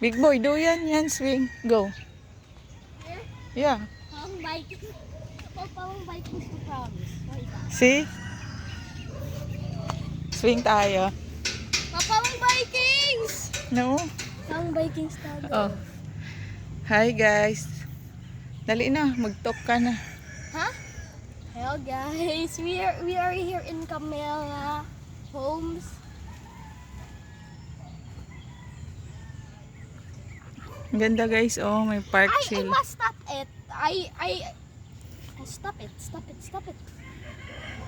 Big boy, do yan, swing. Go. Here? Yeah. Pang biking. Pang biking to promise. See? Swing tayo. Pang Vikings! No? Pang Vikings Oh. tayo. Hi guys. Dali na, mag-talk ka na. Huh? Hello guys, we are here in Camela Homes. Ang ganda guys, oh, may park I chill. must stop it. Stop it.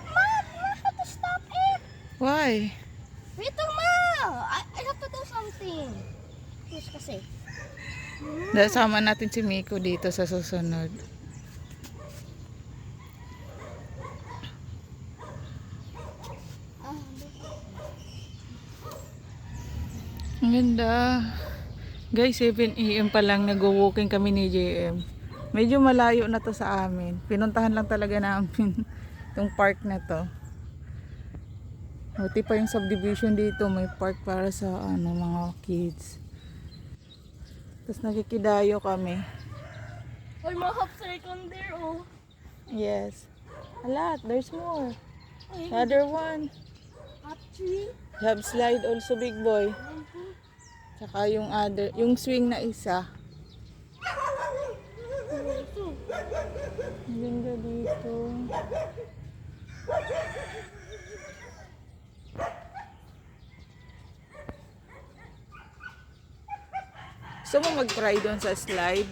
Mom, you have to stop it. Why? Wait lang, Ma. I have to do something. Push kasi. Dasama natin si Miko dito sa susunod. Ang ganda. Guys, 7 AM pa lang nag-walking kami ni JM. Medyo malayo na to sa amin. Pinuntahan lang talaga namin itong park na to. Buti pa yung subdivision dito, may park para sa mga kids. Tapos nakikidayo kami. May mga half second there, oh. Yes. A lot. There's more. Another one. Half tree. Have slide also, big boy. Tsaka yung other, yung swing na isa. Ang ganda dito. Gusto mo mag-try doon sa slide?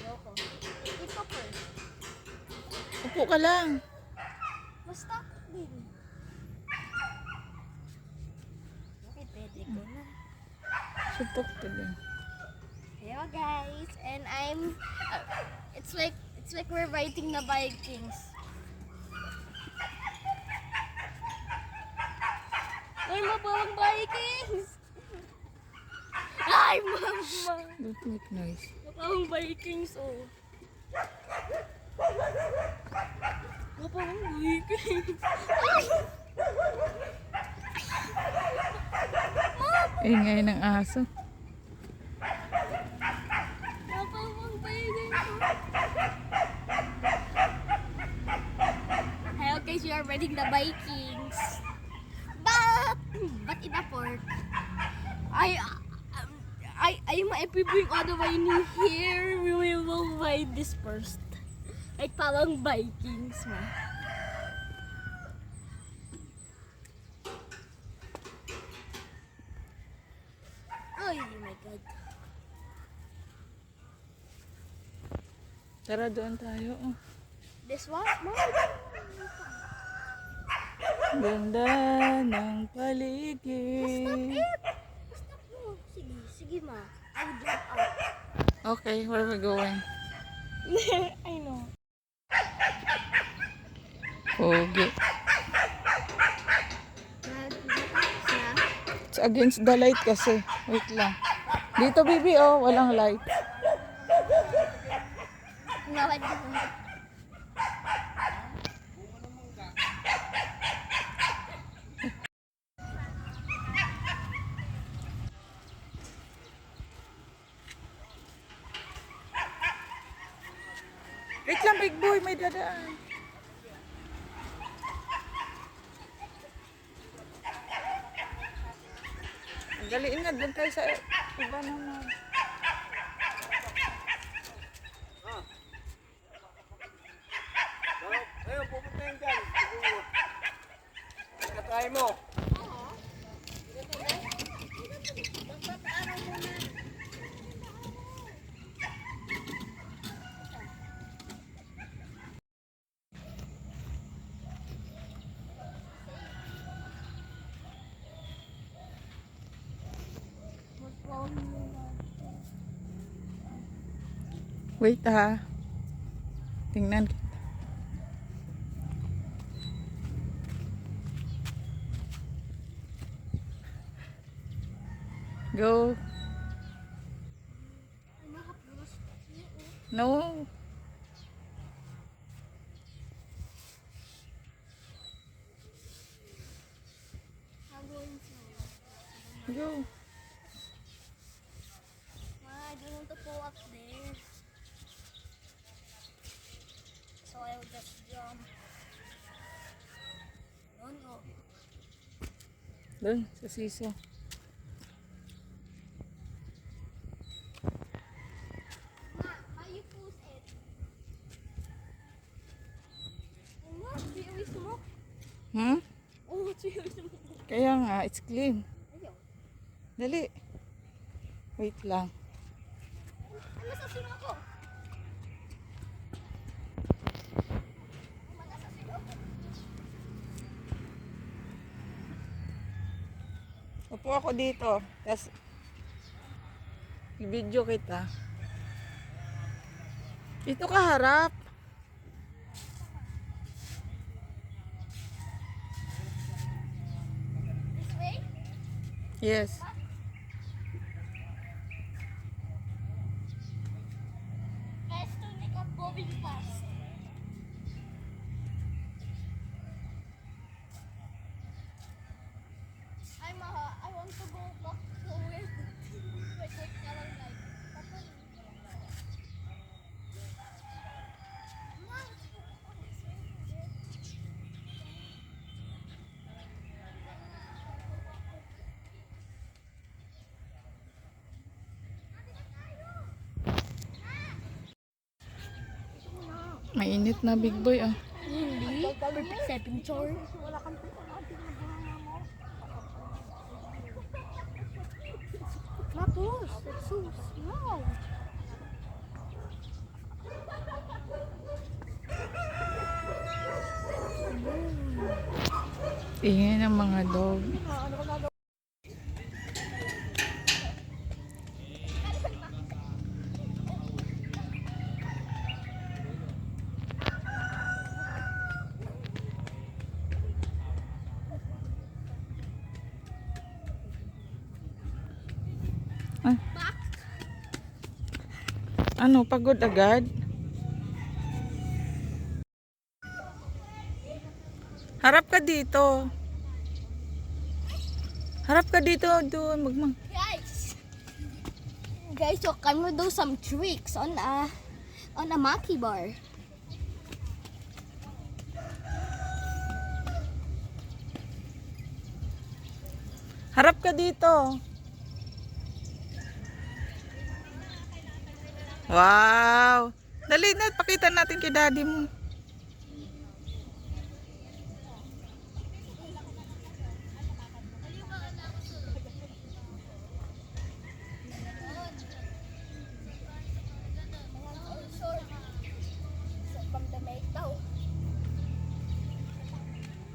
Ayoko. Ito first. Upo ka lang. Basta din. Okay, pwede ko na. Sutok to din. Hello guys, and it's like we're riding the Vikings. Ay, mabawang Vikings! Ay, mama! Don't make noise. Mabawang Vikings, oh. Mabawang Vikings. Ingay ng aso. Mabawang Vikings. Hello guys, we are riding the Vikings. But in the port, I if we bring all the way in here, we will ride this first. Like parang Vikings, ma. Oh my God. Tara doon tayo. Oh. This one? No. Ganda ng paligid. Stop mo. Sige ma. I'll jump out. Okay, where are we going? I know. Pogi. It's against the light kasi. Wait lang. Dito, baby, oh, walang light. Nawad ko. Wait lang, big boy, may dadaan. Daliin na, doon tayo sa iba naman. Ayun, pupunta yun dyan. Katry mo. Wait ha. Tingnan kita. Go. No. Go. go up there. So I will just jump. No, no. Doon, sa siso. Ma, how you push it? Oh, what? Do you always smoke? Hmm? Oh, do you always smoke? Kaya nga, it's clean. Ayaw. Dali. Wait lang. Ano sa sino ako? Mag-asasino ako. Upo ako dito. Tapos, i-video kita. Dito ka harap. This way? Yes. Guys, to make up going fast. I want to go back to where wait, na lang like. Ma, let's go on this way. Mainit na, big boy, ah. Hindi. Perfect sa picture. Wala kang Mapos, that's so small. Tingin ng mga dog. Ah, Back. ano, pagod agad? Harap ka dito. Harap ka dito, doon. Magmang. Guys, so can we do some tricks on a Maki bar? Harap ka dito. Wow! Dali na, pakita natin kay daddy mo.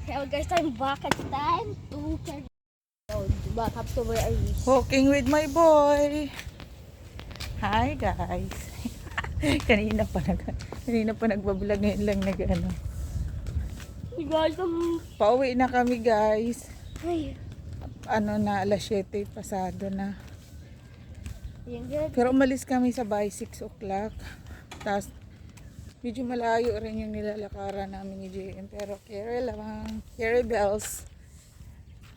Well guys, I'm back at time to carry back up to where I was. Walking with my boy. Hi guys. kanina pa nagbablog, ngayon lang ano. Hey guys, Pauwi na kami guys. ay, Ano na, alas 7 pasado na. yan good. Pero umalis kami sa bahay 6 o'clock. Tapos medyo malayo rin yung nilalakaran namin ni JM. Pero carry lang. Carry bells.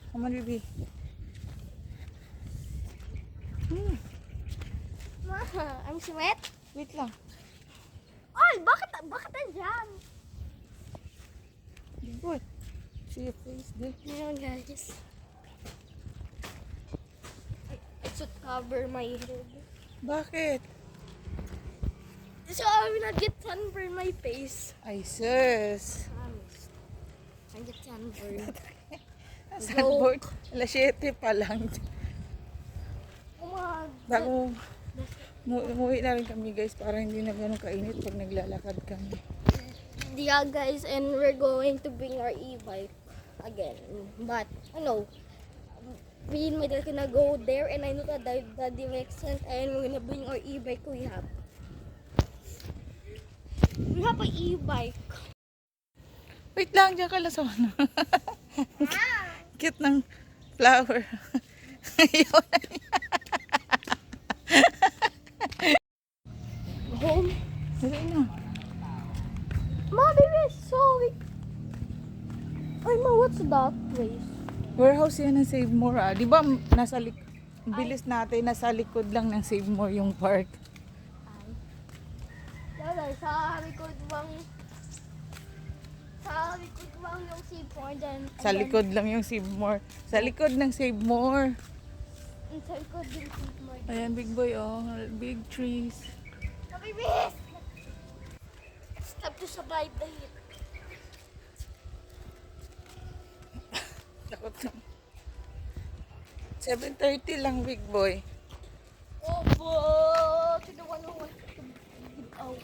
Come on, baby. Ma, I'm sweat. Wait lang. Ay, bakit nandiyan? Good. See your face there. Ngayon guys. I should cover my head. Bakit? So I will not get sunburn my face. Ay, sus. Promise. I get sunburn. Sunboard. Alas 7 pa lang. Oh my Bago umuwi na rin kami guys para hindi na ganun kainit pag naglalakad kami. Yeah guys, and we're going to bring our e-bike again. But no, me and my dad gonna go there, and I know that the direction, and we're gonna bring our e-bike we have. We have an e-bike. Wait lang, dyan ka lang sa ano. Cute ng flower. Ayaw na niya. Home. Dali na. Ma, baby, so ay ma, what's that place? Warehouse yan ng Save More, ah. Di ba nasa bilis natin, nasa likod lang ng Save More yung park. guys, sa likod bang yung sipon dyan. Sa likod lang yung Save More. Sa likod ng Save More. Sa likod yung sipon. Ayan, big boy, oh. Big trees. Kabibis! Stop to survive the heat. Takot na. 7:30 lang, big boy. Opo! Kinuha nung 1 to give out.